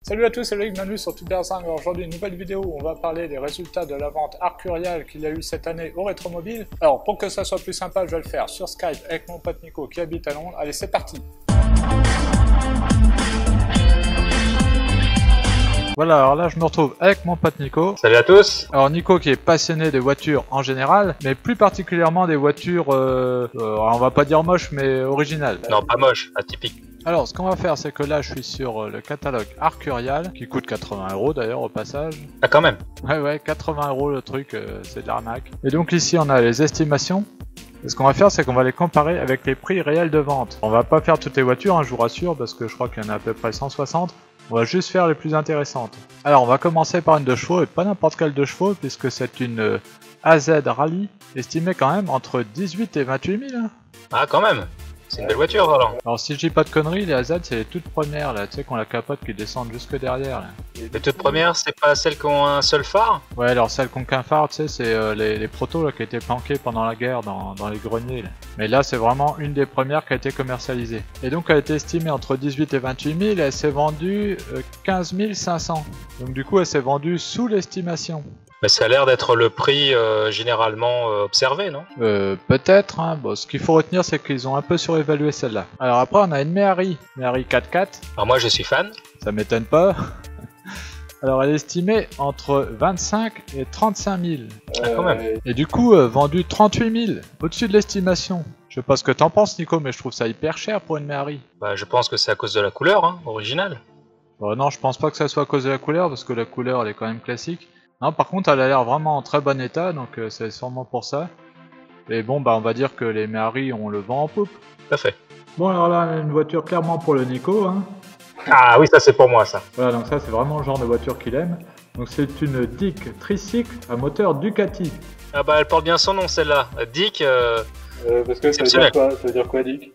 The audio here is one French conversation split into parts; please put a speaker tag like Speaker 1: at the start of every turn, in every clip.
Speaker 1: Salut à tous, c'est Loïc, bienvenue sur Tuber5. Aujourd'hui, une nouvelle vidéo où on va parler des résultats de la vente Arcurial qu'il y a eu cette année au Rétromobile. Alors, pour que ça soit plus sympa, je vais le faire sur Skype avec mon pote Nico qui habite à Londres. Allez, c'est parti! Voilà, alors là je me retrouve avec mon pote Nico.
Speaker 2: Salut à tous.
Speaker 1: Alors Nico qui est passionné des voitures en général, mais plus particulièrement des voitures, on va pas dire moches, mais originales.
Speaker 2: Non, pas moche, atypique.
Speaker 1: Alors ce qu'on va faire, c'est que là je suis sur le catalogue Arcurial, qui coûte 80 € d'ailleurs au passage.
Speaker 2: Ah quand même.
Speaker 1: Ouais, 80 € le truc, c'est de l'arnaque. Et donc ici on a les estimations. Et ce qu'on va faire, c'est qu'on va les comparer avec les prix réels de vente. On va pas faire toutes les voitures, hein, je vous rassure, parce que je crois qu'il y en a à peu près 160. On va juste faire les plus intéressantes. Alors on va commencer par une 2 chevaux, et pas n'importe quelle 2 chevaux, puisque c'est une AZ Rally, estimée quand même entre 18 et 28 000. Hein.
Speaker 2: Ah quand même. C'est une belle voiture alors.
Speaker 1: Alors si je dis pas de conneries, les AZ c'est les toutes premières là, tu sais qu'on la capote qui descendent jusque derrière là.
Speaker 2: Les toutes premières, c'est pas celles qui ont un seul phare?
Speaker 1: Ouais, alors celles qui ont qu'un phare, tu sais, c'est les protos là qui étaient planqués pendant la guerre dans les greniers là. Mais là c'est vraiment une des premières qui a été commercialisée. Et donc elle a été estimée entre 18 et 28 000, elle s'est vendue 15 500. Donc du coup elle s'est vendue sous l'estimation.
Speaker 2: Mais ça a l'air d'être le prix généralement observé, non?
Speaker 1: Peut-être, hein. Bon, ce qu'il faut retenir c'est qu'ils ont un peu surévalué celle-là. Alors après on a une Méhari 4x4.
Speaker 2: Alors moi je suis fan.
Speaker 1: Ça m'étonne pas. Alors elle est estimée entre 25 et 35 000.
Speaker 2: Ah, quand même.
Speaker 1: Et du coup vendue 38 000, au-dessus de l'estimation. Je sais pas ce que t'en penses Nico, mais je trouve ça hyper cher pour une Méhari.
Speaker 2: Bah je pense que c'est à cause de la couleur, hein, originale.
Speaker 1: Bon, non, je pense pas que ça soit à cause de la couleur, parce que la couleur elle est quand même classique. Non, par contre elle a l'air vraiment en très bon état, donc c'est sûrement pour ça. Et bon bah on va dire que les Méhari on le vend en poupe.
Speaker 2: Tout à fait.
Speaker 1: Bon alors là une voiture clairement pour le Nico, hein.
Speaker 2: Ah oui, ça c'est pour moi ça.
Speaker 1: Voilà, donc ça c'est vraiment le genre de voiture qu'il aime. Donc c'est une Dick tricycle à moteur Ducati.
Speaker 2: Ah bah elle porte bien son nom celle-là. Dick.
Speaker 1: Parce que ça veut dire quoi? Ça veut dire quoi Dick?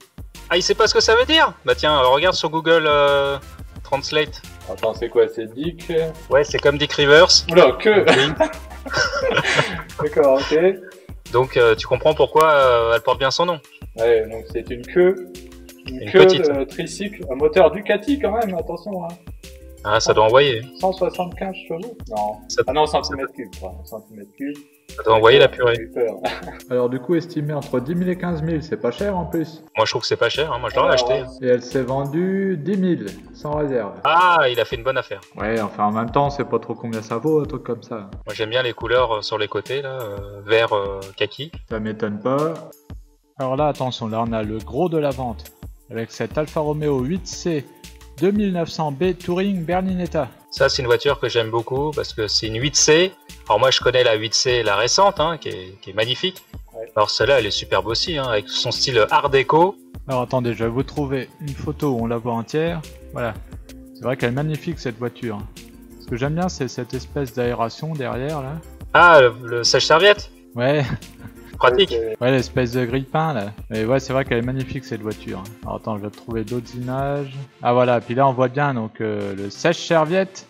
Speaker 2: Ah il sait pas ce que ça veut dire? Bah tiens, regarde sur Google Translate.
Speaker 1: Attends, c'est quoi? C'est Dick?
Speaker 2: Ouais, c'est comme Dick Rivers.
Speaker 1: Oula, que
Speaker 2: Oui.
Speaker 1: D'accord, ok.
Speaker 2: Donc tu comprends pourquoi elle porte bien son nom.
Speaker 1: Ouais, donc c'est une queue. Une queue
Speaker 2: petite
Speaker 1: tricycle à moteur Ducati quand même, attention. Hein.
Speaker 2: Ah, ça doit envoyer.
Speaker 1: 175 chevaux? Non.
Speaker 2: Ça...
Speaker 1: Ah non, cm3, quoi. Cm3.
Speaker 2: Ça doit envoyer la purée.
Speaker 1: Alors du coup, estimé entre 10 000 et 15 000, c'est pas cher en plus.
Speaker 2: Moi je trouve que c'est pas cher, hein. Moi je l'aurais acheté.
Speaker 1: Et elle s'est vendue 10 000, sans réserve.
Speaker 2: Ah, il a fait une bonne affaire.
Speaker 1: Ouais, enfin en même temps, c'est pas trop combien ça vaut, un truc comme ça.
Speaker 2: Moi j'aime bien les couleurs sur les côtés, là, vert kaki.
Speaker 1: Ça m'étonne pas. Alors là, attention, là on a le gros de la vente. Avec cette Alfa Romeo 8C 2900B Touring Berlinetta.
Speaker 2: Ça c'est une voiture que j'aime beaucoup parce que c'est une 8C. Alors moi je connais la 8C, la récente, hein, qui est magnifique. Ouais. Alors celle-là elle est superbe aussi, hein, avec son style art déco. Alors attendez, je vais vous trouver une photo où on la voit entière. Voilà, c'est vrai qu'elle est magnifique cette voiture. Ce que j'aime bien c'est cette espèce d'aération derrière là. Ah, le sèche-serviette. Ouais. Pratique. Ouais, l'espèce de grille-pain là. Mais ouais, c'est vrai qu'elle est magnifique cette voiture. Alors attends, je vais trouver d'autres images. Ah voilà, puis là on voit bien donc le sèche-serviette.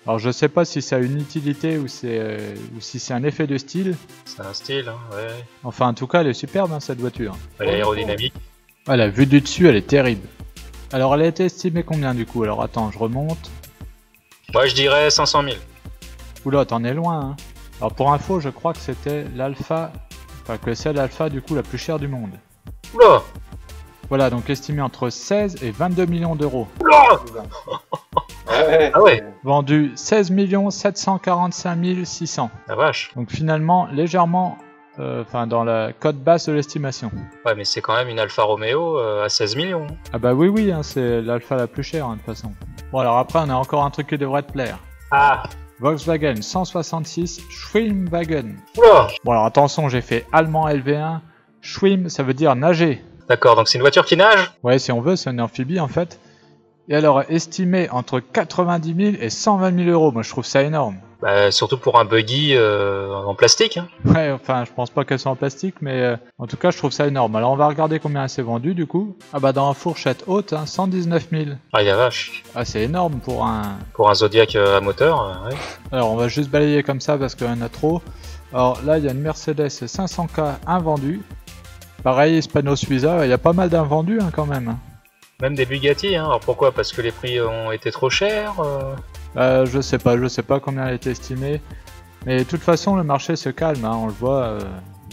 Speaker 2: Alors je sais pas si ça a une utilité ou si c'est un effet de style. C'est un style, hein, ouais. Enfin en tout cas elle est superbe hein, cette voiture. Elle est aérodynamique. Ah, la vue du dessus elle est terrible. Alors elle a été estimée combien du coup? Alors attends, je remonte. Moi je dirais 500 000. Oula, t'en es loin hein. Alors pour info, je crois que c'était l'Alpha... Enfin, que c'est l'Alpha du coup la plus chère du monde. Oula. Voilà, donc estimé entre 16 et 22 millions d'euros. Ah ouais. Vendu 16 745 600. La vache. Donc finalement légèrement dans la cote basse de l'estimation. Ouais, mais c'est quand même une Alfa Romeo à 16 millions. Ah bah oui, hein, c'est l'Alpha la plus chère hein, de toute façon. Bon alors après on a encore un truc qui devrait te plaire. Ah. Volkswagen 166 Schwimmwagen. Oula. Bon alors attention, j'ai fait allemand LV1. Schwimm, ça veut dire nager. D'accord, donc c'est une voiture qui nage? Ouais, si on veut, c'est une amphibie en fait. Et alors, estimé entre 90 000 et 120 000 euros. Moi, je trouve ça énorme. Bah, surtout pour un buggy en plastique. Hein. Ouais, enfin, je pense pas qu'elle soit en plastique, mais en tout cas, je trouve ça énorme. Alors, on va regarder combien elle s'est vendue, du coup. Ah bah, dans la fourchette haute, hein, 119 000. Ah, la vache. Ah, c'est énorme pour un... Pour un Zodiac à moteur, ouais. Alors, on va juste balayer comme ça parce qu'il y en a trop. Alors, là, il y a une Mercedes 500K invendue. Pareil, Hispano Suiza, il y a pas mal d'invendus, hein, quand même. Même des Bugatti, hein. Alors pourquoi? Parce que les prix ont été trop chers
Speaker 1: Je sais pas combien elle a été estimée. Mais de toute façon, le marché se calme, hein, on le voit.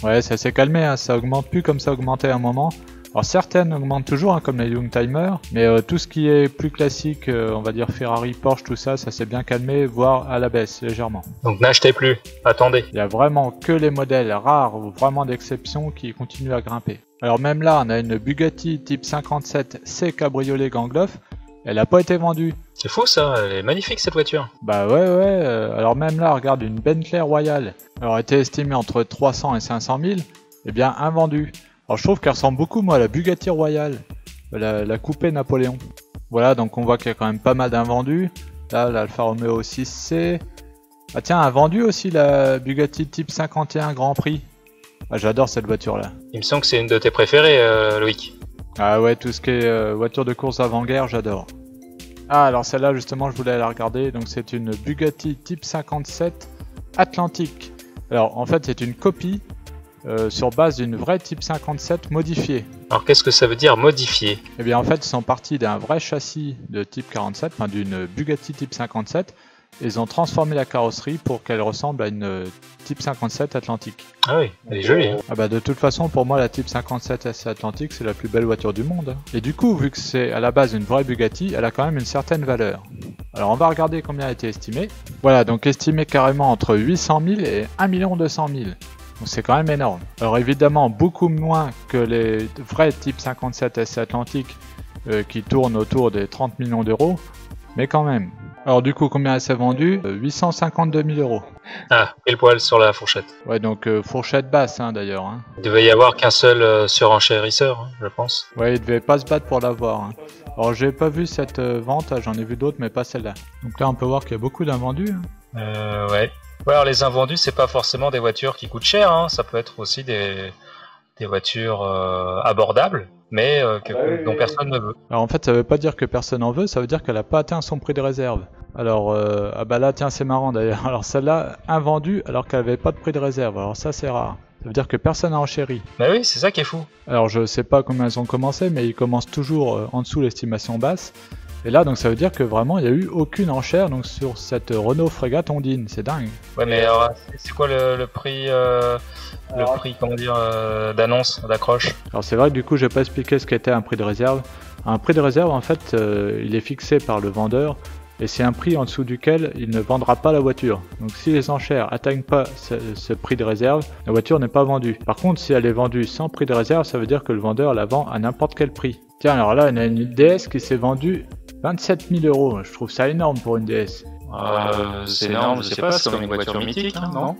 Speaker 1: Ouais, ça s'est calmé, hein, ça augmente plus comme ça augmentait à un moment. Alors certaines augmentent toujours, hein, comme les Youngtimer, mais tout ce qui est plus classique, on va dire Ferrari, Porsche, tout ça, ça s'est bien calmé, voire à la baisse, légèrement.
Speaker 2: Donc n'achetez plus, attendez.
Speaker 1: Il y a vraiment que les modèles rares ou vraiment d'exception qui continuent à grimper. Alors même là, on a une Bugatti Type 57 C Cabriolet Gangloff, elle n'a pas été vendue.
Speaker 2: C'est fou ça, elle est magnifique cette voiture.
Speaker 1: Bah ouais, alors même là, regarde, une Bentley Royale, elle aurait été estimée entre 300 et 500 000, eh bien invendue. Alors je trouve qu'elle ressemble beaucoup moi à la Bugatti Royale, la coupée Napoléon. Voilà, donc on voit qu'il y a quand même pas mal d'invendus. Là, l'Alfa Romeo 6C. Ah tiens, invendu aussi la Bugatti Type 51 Grand Prix. Ah, j'adore cette voiture là.
Speaker 2: Il me semble que c'est une de tes préférées, Loïc.
Speaker 1: Ah ouais, tout ce qui est voiture de course avant-guerre, j'adore. Ah alors celle-là justement je voulais la regarder, donc c'est une Bugatti Type 57 Atlantique. Alors en fait c'est une copie sur base d'une vraie Type 57 modifiée.
Speaker 2: Alors qu'est-ce que ça veut dire modifié?
Speaker 1: Eh bien en fait ils sont partis d'un vrai châssis de Type 47, enfin d'une Bugatti Type 57, et ils ont transformé la carrosserie pour qu'elle ressemble à une Type 57 Atlantique.
Speaker 2: Ah oui, elle est jolie. Hein.
Speaker 1: Ah bah de toute façon pour moi la Type 57 SC Atlantique c'est la plus belle voiture du monde. Et du coup vu que c'est à la base une vraie Bugatti, elle a quand même une certaine valeur. Alors on va regarder combien elle a été estimée. Voilà, donc estimée carrément entre 800 000 et 1 200 000. Donc c'est quand même énorme. Alors évidemment beaucoup moins que les vrais Type 57 SC Atlantique qui tournent autour des 30 millions d'euros, mais quand même. Alors du coup combien elle s'est vendue? 852 000 euros.
Speaker 2: Ah, pile poil sur la fourchette.
Speaker 1: Ouais, donc fourchette basse hein, d'ailleurs. Hein.
Speaker 2: Il devait y avoir qu'un seul surenchérisseur, hein, je pense.
Speaker 1: Ouais, il devait pas se battre pour l'avoir. Hein. Alors j'ai pas vu cette vente, j'en ai vu d'autres mais pas celle-là. Donc là on peut voir qu'il y a beaucoup d'invendus. Hein.
Speaker 2: Ouais. Ouais, alors les invendus, c'est pas forcément des voitures qui coûtent cher, hein. Ça peut être aussi des voitures abordables, mais dont personne ne veut.
Speaker 1: Alors en fait, ça veut pas dire que personne en veut, ça veut dire qu'elle a pas atteint son prix de réserve. Alors, ah bah là, tiens, c'est marrant d'ailleurs. Alors celle-là, invendue alors qu'elle avait pas de prix de réserve. Alors ça, c'est rare. Ça veut dire que personne n'a enchéri.
Speaker 2: Bah oui, c'est ça qui est fou.
Speaker 1: Alors je sais pas combien ils ont commencé, mais ils commencent toujours en dessous l'estimation basse. Et là, donc ça veut dire que vraiment, il n'y a eu aucune enchère donc, sur cette Renault Frégate Ondine. C'est dingue.
Speaker 2: Ouais, mais alors, c'est quoi le prix, prix, comment dire, d'annonce, d'accroche?
Speaker 1: Alors c'est vrai que du coup, j'ai pas expliqué ce qu'était un prix de réserve. Un prix de réserve, en fait, il est fixé par le vendeur. Et c'est un prix en dessous duquel il ne vendra pas la voiture. Donc si les enchères atteignent pas ce prix de réserve, la voiture n'est pas vendue. Par contre, si elle est vendue sans prix de réserve, ça veut dire que le vendeur la vend à n'importe quel prix. Tiens, alors là, on a une DS qui s'est vendue 27 000 euros. Je trouve ça énorme pour une DS.
Speaker 2: C'est énorme, je sais pas, c'est comme une voiture mythique, hein, non?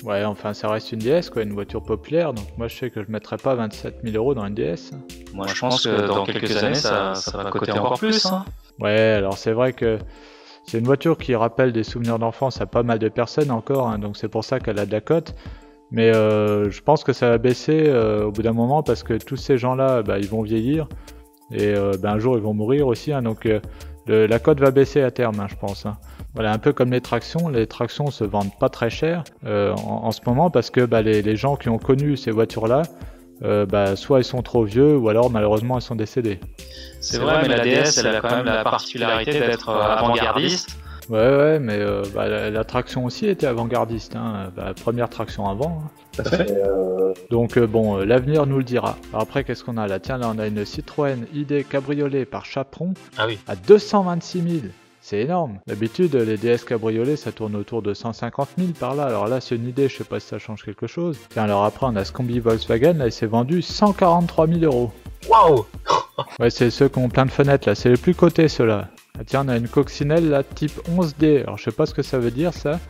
Speaker 1: Ouais, enfin ça reste une DS, quoi, une voiture populaire. Donc moi je sais que je mettrais pas 27 000 euros dans une DS.
Speaker 2: Moi je pense que dans quelques années ça va coûter encore plus. Hein.
Speaker 1: Ouais, alors c'est vrai que c'est une voiture qui rappelle des souvenirs d'enfance à pas mal de personnes encore, hein, donc c'est pour ça qu'elle a de la cote. Mais je pense que ça va baisser au bout d'un moment parce que tous ces gens-là, bah, ils vont vieillir et un jour ils vont mourir aussi. Hein, donc la cote va baisser à terme, hein, je pense. Hein. Voilà, un peu comme les tractions se vendent pas très cher en ce moment parce que les gens qui ont connu ces voitures-là, soit ils sont trop vieux ou alors malheureusement ils sont décédés.
Speaker 2: C'est vrai, mais la DS elle a quand même la particularité d'être avant-gardiste.
Speaker 1: Ouais, mais la traction aussi était avant-gardiste, hein. Première traction avant. Hein.
Speaker 2: Tout à fait.
Speaker 1: Donc bon, l'avenir nous le dira. Alors après, qu'est-ce qu'on a là? Tiens, là on a une Citroën ID Cabriolet par Chaperon à 226 000. C'est énorme. D'habitude, les DS cabriolets, ça tourne autour de 150 000 par là. Alors là, c'est une idée, je sais pas si ça change quelque chose. Tiens, alors après, on a ce combi Volkswagen, là, il s'est vendu 143 000 euros.
Speaker 2: Waouh!
Speaker 1: Ouais, c'est ceux qui ont plein de fenêtres, là. C'est les plus cotés, ceux-là. Ah, tiens, on a une coccinelle, là, type 11D. Alors, je sais pas ce que ça veut dire, ça.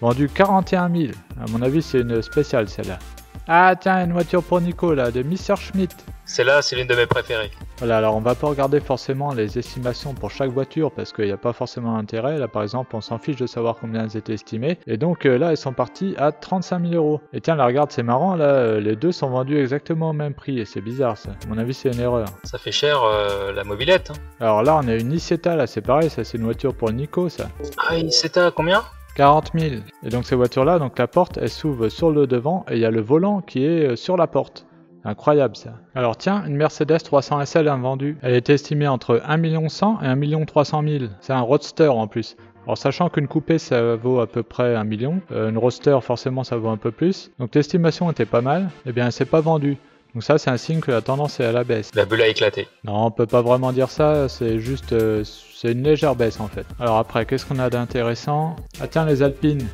Speaker 1: Vendu 41 000. À mon avis, c'est une spéciale, celle-là. Ah, tiens, une voiture pour Nico, là, de Mr. Schmidt.
Speaker 2: Celle-là, c'est l'une de mes préférées.
Speaker 1: Voilà, alors on va pas regarder forcément les estimations pour chaque voiture parce qu'il n'y a pas forcément d'intérêt. Là, par exemple, on s'en fiche de savoir combien elles étaient estimées. Et donc là, elles sont parties à 35 000 euros. Et tiens, là, regarde, c'est marrant, là, les deux sont vendus exactement au même prix. Et c'est bizarre, ça. À mon avis, c'est une erreur.
Speaker 2: Ça fait cher, la mobilette. Hein.
Speaker 1: Alors là, on a une Isetta, là, c'est pareil, ça, c'est une voiture pour Nico, ça.
Speaker 2: Ah, Isetta, combien?
Speaker 1: 40 000. Et donc ces voitures-là, donc la porte, elle s'ouvre sur le devant et il y a le volant qui est sur la porte. Incroyable ça. Alors tiens, une Mercedes 300 SL invendue. Elle est estimée entre 1 100 000 et 1 300 000. C'est un roadster en plus. Alors sachant qu'une coupée ça vaut à peu près 1 million, une roadster forcément ça vaut un peu plus. Donc l'estimation était pas mal, et bien elle s'est pas vendue. Donc ça c'est un signe que la tendance est à la baisse.
Speaker 2: La bulle a éclaté.
Speaker 1: Non, on peut pas vraiment dire ça, c'est juste c'est une légère baisse en fait. Alors après, qu'est-ce qu'on a d'intéressant? Ah tiens, les Alpines.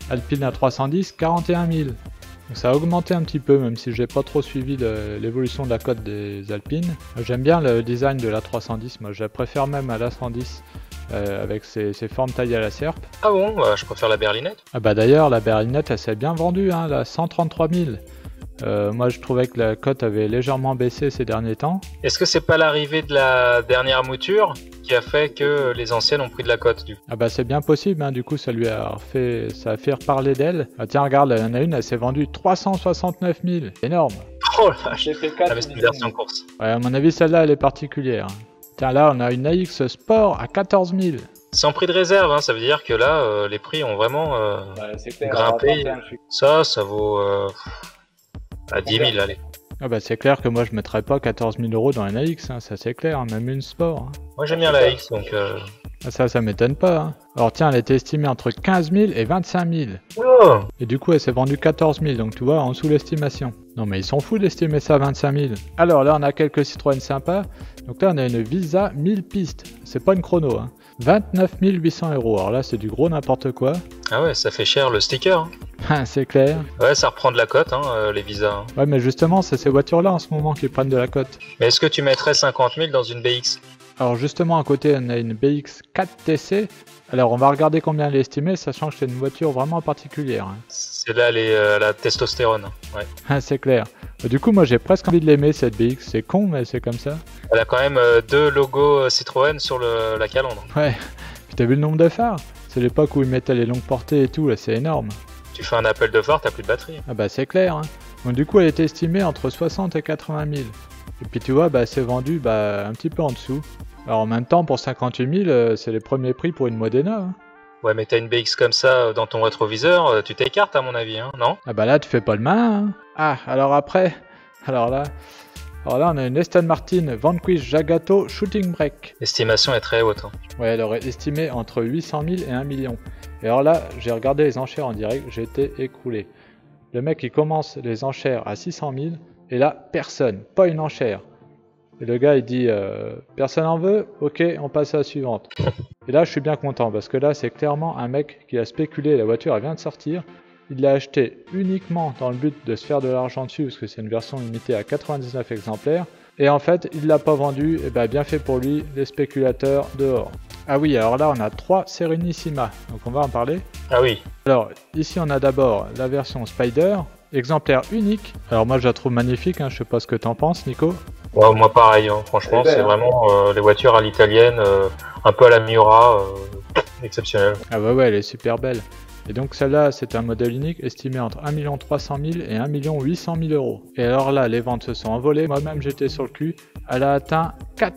Speaker 1: Alpine à 310, 41 000. Donc ça a augmenté un petit peu, même si j'ai pas trop suivi l'évolution de la cote des Alpines. J'aime bien le design de la 310, moi je la préfère même à la 110. Avec ses formes taillées à la serpe.
Speaker 2: Ah bon, je préfère la berlinette.
Speaker 1: Ah bah d'ailleurs la berlinette elle s'est bien vendue, hein, là, 133 000. Moi je trouvais que la cote avait légèrement baissé ces derniers temps.
Speaker 2: Est-ce que c'est pas l'arrivée de la dernière mouture qui a fait que les anciennes ont pris de la cote du coup?
Speaker 1: Ah bah c'est bien possible, hein, du coup ça a fait reparler d'elle. Ah tiens regarde, il y en a une, elle s'est vendue 369 000, énorme.
Speaker 2: Oh la vache, c'est une version course.
Speaker 1: Ouais, à mon avis celle-là elle est particulière. Tiens là on a une AX Sport à 14 000.
Speaker 2: C'est en prix de réserve, hein, ça veut dire que là les prix ont vraiment grimpé. Ça vaut à 10 000, allez.
Speaker 1: Ah bah c'est clair que moi je mettrais pas 14 000 € dans une AX, hein, ça c'est clair, hein, même une Sport. Hein.
Speaker 2: Moi j'aime bien la AX donc...
Speaker 1: Ça m'étonne pas. Hein. Alors tiens, elle était estimée entre 15 000 et 25 000.
Speaker 2: Oh.
Speaker 1: Et du coup, elle s'est vendue 14 000, donc tu vois, en dessous l'estimation. Non mais ils sont fous d'estimer ça à 25 000. Alors là, on a quelques Citroën sympas. Donc là, on a une Visa 1000 pistes. C'est pas une chrono, hein. 29 800 €. Alors là, c'est du gros n'importe quoi.
Speaker 2: Ah ouais, ça fait cher le sticker. Hein.
Speaker 1: C'est clair.
Speaker 2: Ouais, ça reprend de la cote, hein, les visas. Hein.
Speaker 1: Ouais, mais justement, c'est ces voitures-là en ce moment qui prennent de la cote.
Speaker 2: Mais est-ce que tu mettrais 50 000 dans une BX?
Speaker 1: Alors justement, à côté, on a une BX 4TC. Alors on va regarder combien elle est estimée, sachant que c'est une voiture vraiment particulière. Hein.
Speaker 2: C'est là la testostérone. Ouais.
Speaker 1: C'est clair. Du coup, moi j'ai presque envie de l'aimer cette BX. C'est con, mais c'est comme ça.
Speaker 2: Elle a quand même 2 logos Citroën sur la calandre.
Speaker 1: Ouais. Puis t'as vu le nombre de phares? C'est l'époque où ils mettaient les longues portées et tout, là c'est énorme.
Speaker 2: Tu fais un appel de phare, t'as plus de batterie.
Speaker 1: Ah bah c'est clair. Hein. Donc du coup, elle était estimée entre 60 et 80 000. Et puis tu vois, bah c'est vendu un petit peu en dessous. Alors en même temps, pour 58 000, c'est les premiers prix pour une Modena. Hein.
Speaker 2: Ouais, mais t'as une BX comme ça dans ton rétroviseur, tu t'écartes à mon avis, hein, non?
Speaker 1: Ah bah là, tu fais pas le malin. Hein. Ah, alors après, alors là, on a une Aston Martin Vanquish Zagato Shooting Brake.
Speaker 2: L'estimation est très haute. Hein.
Speaker 1: Ouais, elle aurait estimé entre 800 000 et 1 million. Et alors là, j'ai regardé les enchères en direct, j'ai été écroulé. Le mec, il commence les enchères à 600 000, et là, personne, pas une enchère. Et le gars il dit personne en veut, ok on passe à la suivante. Et là je suis bien content parce que là c'est clairement un mec qui a spéculé, la voiture elle vient de sortir. Il l'a acheté uniquement dans le but de se faire de l'argent dessus parce que c'est une version limitée à 99 exemplaires. Et en fait il l'a pas vendu, et bien fait pour lui, les spéculateurs dehors. Ah oui, alors là on a 3 Serenissima, donc on va en parler.
Speaker 2: Ah oui.
Speaker 1: Alors ici on a d'abord la version Spider, exemplaire unique. Alors moi je la trouve magnifique, hein. Je sais pas ce que t'en penses Nico.
Speaker 2: Ouais, moi pareil, hein. Franchement c'est vraiment les voitures à l'italienne, un peu à la Miura, exceptionnelle.
Speaker 1: Ah ouais, elle est super belle. Et donc celle-là c'est un modèle unique estimé entre 1 300 000 et 1 800 000 €. Et alors là les ventes se sont envolées, moi-même j'étais sur le cul, elle a atteint 4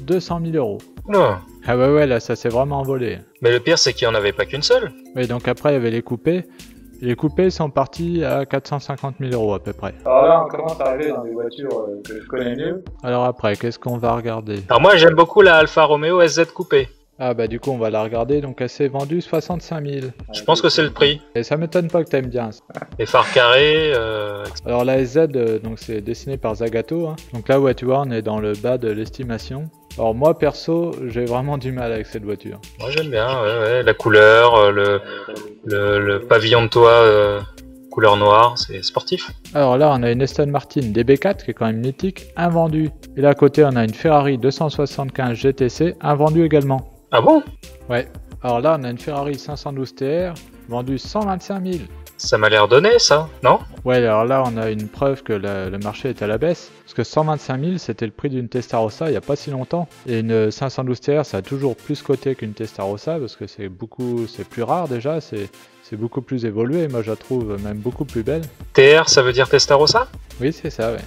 Speaker 1: 200 000 €.
Speaker 2: Non.
Speaker 1: Ah ouais, là ça s'est vraiment envolé.
Speaker 2: Mais le pire c'est qu'il n'y en avait pas qu'une seule.
Speaker 1: Oui, donc après il y avait les coupés. Les coupés sont partis à 450 000 € à peu près.
Speaker 3: Alors là, on commence à arriver dans des voitures que je connais mieux.
Speaker 1: Alors après, qu'est-ce qu'on va regarder?
Speaker 2: Alors moi, j'aime beaucoup la Alfa Romeo SZ coupée.
Speaker 1: Ah bah du coup, on va la regarder. Donc elle s'est vendue 65 000.
Speaker 2: Je pense que c'est le prix.
Speaker 1: Et ça m'étonne pas que t'aimes bien.
Speaker 2: Les phares carrés.
Speaker 1: Alors la SZ, donc c'est dessiné par Zagato. Hein. Donc là, ouais, tu vois, on est dans le bas de l'estimation. Alors moi perso, j'ai vraiment du mal avec cette voiture.
Speaker 2: Moi j'aime bien, ouais, la couleur, le pavillon de toit couleur noire, c'est sportif.
Speaker 1: Alors là on a une Aston Martin DB4 qui est quand même mythique, invendue. Et là à côté on a une Ferrari 275 GTC, invendue également.
Speaker 2: Ah bon?
Speaker 1: Ouais. Alors là on a une Ferrari 512 TR, vendue 125 000.
Speaker 2: Ça m'a l'air donné ça, non?
Speaker 1: Ouais, alors là on a une preuve que le marché est à la baisse. Parce que 125 000 c'était le prix d'une Testarossa il n'y a pas si longtemps. Et une 512 TR ça a toujours plus coté qu'une Testarossa parce que c'est plus rare déjà, c'est beaucoup plus évolué. Moi je la trouve même beaucoup plus belle.
Speaker 2: TR ça veut dire Testarossa?
Speaker 1: Oui c'est ça, ouais.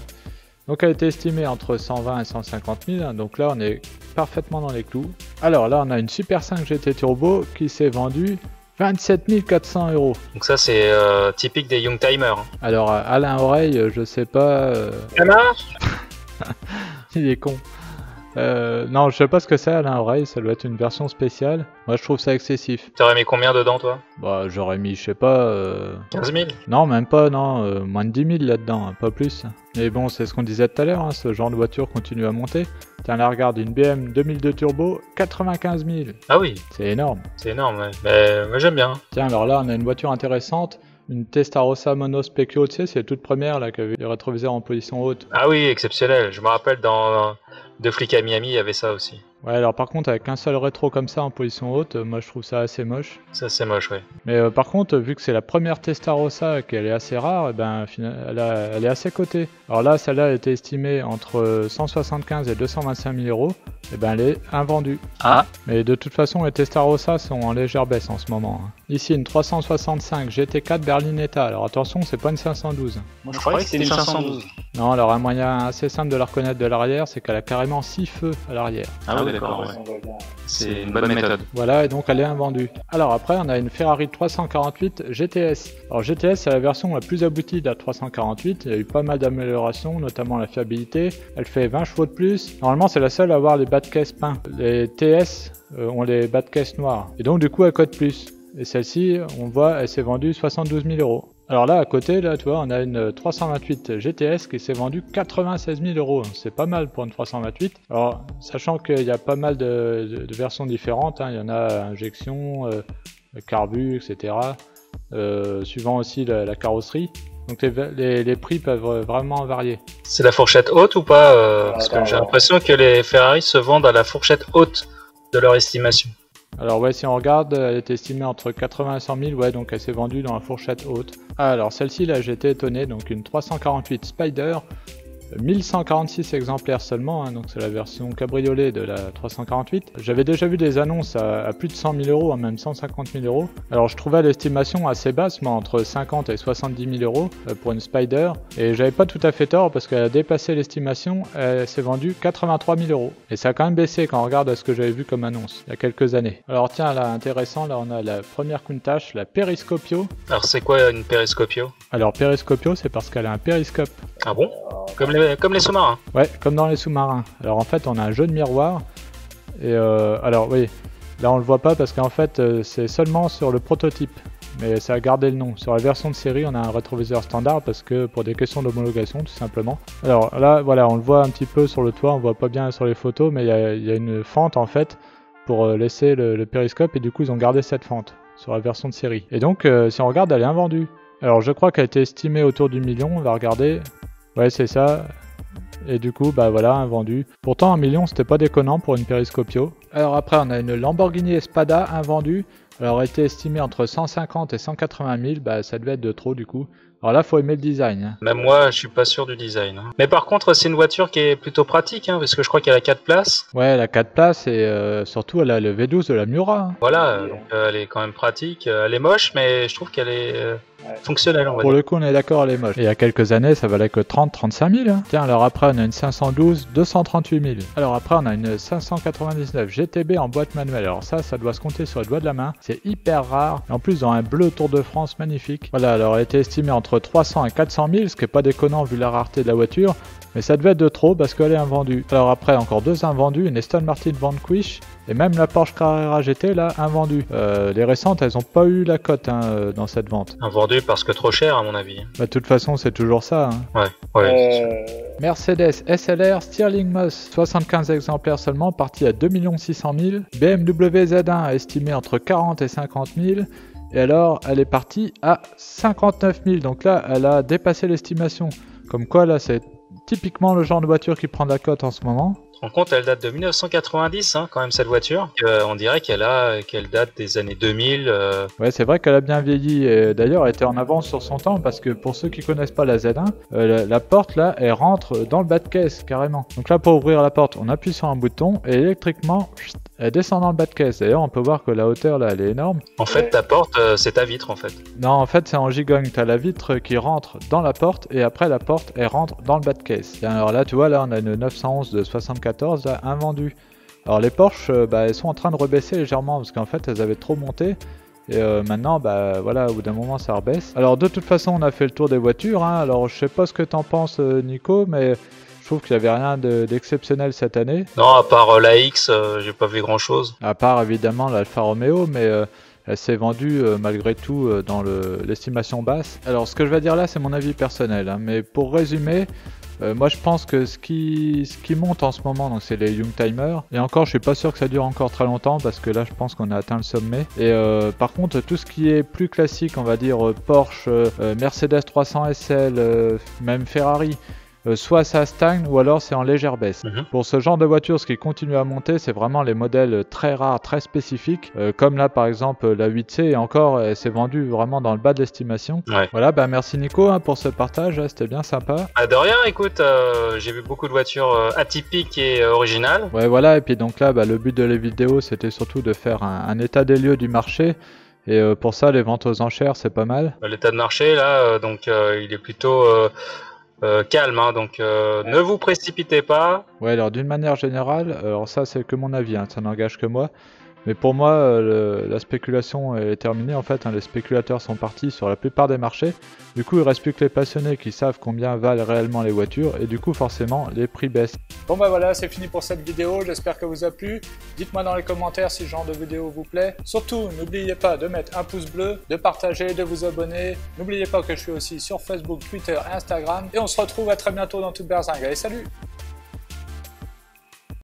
Speaker 1: Donc elle a été estimée entre 120 et 150 000, hein, donc là on est parfaitement dans les clous. Alors là on a une Super 5 GT Turbo qui s'est vendue 27 400 €.
Speaker 2: Donc ça c'est typique des Youngtimers. Hein.
Speaker 1: Alors Alain Oreille, je sais pas...
Speaker 2: Ça marche.
Speaker 1: Il est con. Non, je sais pas ce que c'est Alain Oreille, ça doit être une version spéciale. Moi je trouve ça excessif.
Speaker 2: T'aurais mis combien dedans toi?
Speaker 1: Bah j'aurais mis, je sais pas...
Speaker 2: 15 000?
Speaker 1: Non, même pas, non, moins de 10 000 là-dedans, hein, pas plus. Mais bon, c'est ce qu'on disait tout à l'heure, hein, ce genre de voiture continue à monter. Tiens là, regarde, une BM 2002 Turbo, 95 000.
Speaker 2: Ah oui.
Speaker 1: C'est énorme.
Speaker 2: C'est énorme, ouais. Mais moi j'aime bien.
Speaker 1: Tiens, alors là on a une voiture intéressante. Une Testarossa Mono Specchio, tu sais, c'est la toute première là qui avait les rétroviseurs en position haute.
Speaker 2: Ah oui, exceptionnel. Je me rappelle dans Deux flics à Miami, il y avait ça aussi.
Speaker 1: Ouais, alors par contre, avec un seul rétro comme ça en position haute, moi je trouve ça assez moche.
Speaker 2: Ça c'est moche, ouais.
Speaker 1: Mais par contre, vu que c'est la première Testarossa, qu'elle est assez rare, ben, elle est assez cotée. Alors là, celle-là a été estimée entre 175 et 225 000 €, et ben elle est invendue.
Speaker 2: Ah.
Speaker 1: Mais de toute façon, les Testarossa sont en légère baisse en ce moment. Hein. Ici, une 365 GT4 Berlinetta. Alors attention, c'est pas une 512.
Speaker 2: Moi je croyais que c'était une 512.
Speaker 1: Non, alors un moyen assez simple de la reconnaître de l'arrière, c'est qu'elle a carrément 6 feux à l'arrière.
Speaker 2: Ah oui, d'accord, ouais. C'est une bonne méthode.
Speaker 1: Voilà, et donc elle est invendue. Alors après, on a une Ferrari 348 GTS. Alors GTS, c'est la version la plus aboutie de la 348. Il y a eu pas mal d'améliorations, notamment la fiabilité. Elle fait 20 chevaux de plus. Normalement, c'est la seule à avoir les bas de caisse peints. Les TS ont les bas de caisse noirs. Et donc du coup, elle cote plus. Et celle-ci, on voit, elle s'est vendue 72 000 €. Alors là, à côté, là, tu vois, on a une 328 GTS qui s'est vendue 96 000 €. C'est pas mal pour une 328. Alors, sachant qu'il y a pas mal de versions différentes, hein. Il y en a injection, carbu, etc. Suivant aussi la carrosserie. Donc les prix peuvent vraiment varier.
Speaker 2: C'est la fourchette haute ou pas parce que j'ai l'impression que les Ferrari se vendent à la fourchette haute de leur estimation.
Speaker 1: Alors ouais, si on regarde, elle est estimée entre 80 et 100 000, ouais, donc elle s'est vendue dans la fourchette haute. Alors celle-ci, là, j'ai été étonné, donc une 348 Spider, 1146 exemplaires seulement, hein, donc c'est la version cabriolet de la 348. J'avais déjà vu des annonces à plus de 100 000 €, même 150 000 €. Alors je trouvais l'estimation assez basse, moi, entre 50 et 70 000 € pour une Spider. Et j'avais pas tout à fait tort parce qu'elle a dépassé l'estimation, elle s'est vendue 83 000 €. Et ça a quand même baissé quand on regarde à ce que j'avais vu comme annonce, il y a quelques années. Alors tiens, là, intéressant, là on a la première Countach, la Periscopio.
Speaker 2: Alors c'est quoi une Periscopio?
Speaker 1: Alors Periscopio, c'est parce qu'elle a un périscope.
Speaker 2: Ah bon? Comme les sous-marins.
Speaker 1: Ouais, comme dans les sous-marins. Alors en fait, on a un jeu de miroir. Et alors oui, là on le voit pas parce qu'en fait c'est seulement sur le prototype. Mais ça a gardé le nom. Sur la version de série, on a un rétroviseur standard parce que pour des questions d'homologation, tout simplement. Alors là, voilà, on le voit un petit peu sur le toit. On voit pas bien sur les photos, mais il y a une fente en fait pour laisser le périscope. Et du coup, ils ont gardé cette fente sur la version de série. Et donc, si on regarde, elle est invendue. Alors je crois qu'elle a été estimée autour du million. On va regarder. Ouais, c'est ça. Et du coup, bah voilà, invendu. Pourtant, 1 million, c'était pas déconnant pour une Periscopio. Alors après, on a une Lamborghini Espada invendue. Alors, elle était estimée entre 150 et 180 000. Bah, ça devait être de trop, du coup. Alors là, faut aimer le design. Hein.
Speaker 2: Même moi, je suis pas sûr du design. Hein. Mais par contre, c'est une voiture qui est plutôt pratique, hein, parce que je crois qu'elle a 4 places.
Speaker 1: Ouais, elle a 4 places et surtout, elle a le V12 de la Miura. Hein.
Speaker 2: Voilà, donc elle est quand même pratique. Elle est moche, mais je trouve qu'elle est fonctionnelle, on va
Speaker 1: Pour
Speaker 2: dire.
Speaker 1: le coup, on est d'accord, elle est moche. Et il y a quelques années, ça valait que 30-35 000. Hein. Tiens, alors après, on a une 512, 238 000. Alors après, on a une 599 GTB en boîte manuelle. Alors ça doit se compter sur les doigts de la main. C'est hyper rare. Et en plus, dans un bleu Tour de France magnifique. Voilà, alors elle était estimée entre 300 et 400 000, ce qui est pas déconnant vu la rareté de la voiture. Mais ça devait être de trop parce qu'elle est invendue. Alors après, encore 2 invendus, une Aston Martin Vanquish et même la Porsche Carrera GT là, invendue. Les récentes, elles ont pas eu la cote hein, dans cette vente.
Speaker 2: Invendu parce que trop cher à mon avis.
Speaker 1: Bah, de toute façon, c'est toujours ça. Hein.
Speaker 2: Ouais.
Speaker 1: Mercedes SLR Stirling Moss, 75 exemplaires seulement, parti à 2 600 000. BMW Z1 estimé entre 40 et 50 000. Et alors, elle est partie à 59 000. Donc là, elle a dépassé l'estimation. Comme quoi, là, c'est typiquement le genre de voiture qui prend de la cote en ce moment.
Speaker 2: Tu te rends compte, elle date de 1990, hein, quand même, cette voiture. On dirait qu'elle date des années 2000.
Speaker 1: Ouais, c'est vrai qu'elle a bien vieilli. Et d'ailleurs, elle était en avance sur son temps parce que pour ceux qui connaissent pas la Z1, la porte là, elle rentre dans le bas de caisse carrément. Donc là, pour ouvrir la porte, on appuie sur un bouton et électriquement, elle descend dans le bas de caisse. D'ailleurs, on peut voir que la hauteur là, elle est énorme.
Speaker 2: En fait, ta porte, c'est ta vitre en fait.
Speaker 1: Non, en fait, c'est en gigogne. T'as la vitre qui rentre dans la porte et après la porte, elle rentre dans le bas de caisse. Et alors là, tu vois, là, on a une 911 de 74 là, invendue. Alors les Porsche, elles sont en train de rebaisser légèrement parce qu'en fait, elles avaient trop monté. Et maintenant, bah voilà, au bout d'un moment, ça rebaisse. Alors de toute façon, on a fait le tour des voitures, hein. Alors je sais pas ce que t'en penses, Nico, mais je trouve qu'il y avait rien d'exceptionnel cette année.
Speaker 2: Non, à part la X, j'ai pas vu grand chose.
Speaker 1: À part évidemment l'Alfa Romeo, mais elle s'est vendue malgré tout dans l'estimation basse. Alors ce que je vais dire là, c'est mon avis personnel, hein, mais pour résumer, moi je pense que ce qui monte en ce moment, donc c'est les Youngtimer. Et encore, je suis pas sûr que ça dure encore très longtemps parce que là je pense qu'on a atteint le sommet. Et par contre, tout ce qui est plus classique, on va dire Porsche, Mercedes 300 SL, même Ferrari, soit ça stagne ou alors c'est en légère baisse. Pour ce genre de voiture, ce qui continue à monter, c'est vraiment les modèles très rares, très spécifiques, comme là par exemple la 8C, et encore elle s'est vendue vraiment dans le bas de l'estimation.
Speaker 2: Ouais.
Speaker 1: Voilà, bah merci Nico hein, pour ce partage, c'était bien sympa.
Speaker 2: De rien, écoute, j'ai vu beaucoup de voitures atypiques et originales.
Speaker 1: Ouais voilà, et puis donc là, bah, le but de la vidéo c'était surtout de faire un état des lieux du marché. Et pour ça, les ventes aux enchères, c'est pas mal.
Speaker 2: L'état de marché, là, donc il est plutôt calme, hein, donc ne vous précipitez pas.
Speaker 1: Ouais, alors d'une manière générale, alors ça c'est que mon avis, hein, ça n'engage que moi. Mais pour moi, la spéculation est terminée en fait, hein, les spéculateurs sont partis sur la plupart des marchés. Du coup, il reste plus que les passionnés qui savent combien valent réellement les voitures et du coup, forcément, les prix baissent.
Speaker 4: Bon bah voilà, c'est fini pour cette vidéo, j'espère que vous a plu. Dites-moi dans les commentaires si ce genre de vidéo vous plaît. Surtout, n'oubliez pas de mettre un pouce bleu, de partager, de vous abonner. N'oubliez pas que je suis aussi sur Facebook, Twitter, Instagram. Et on se retrouve à très bientôt dans toute berzingue. Allez, salut!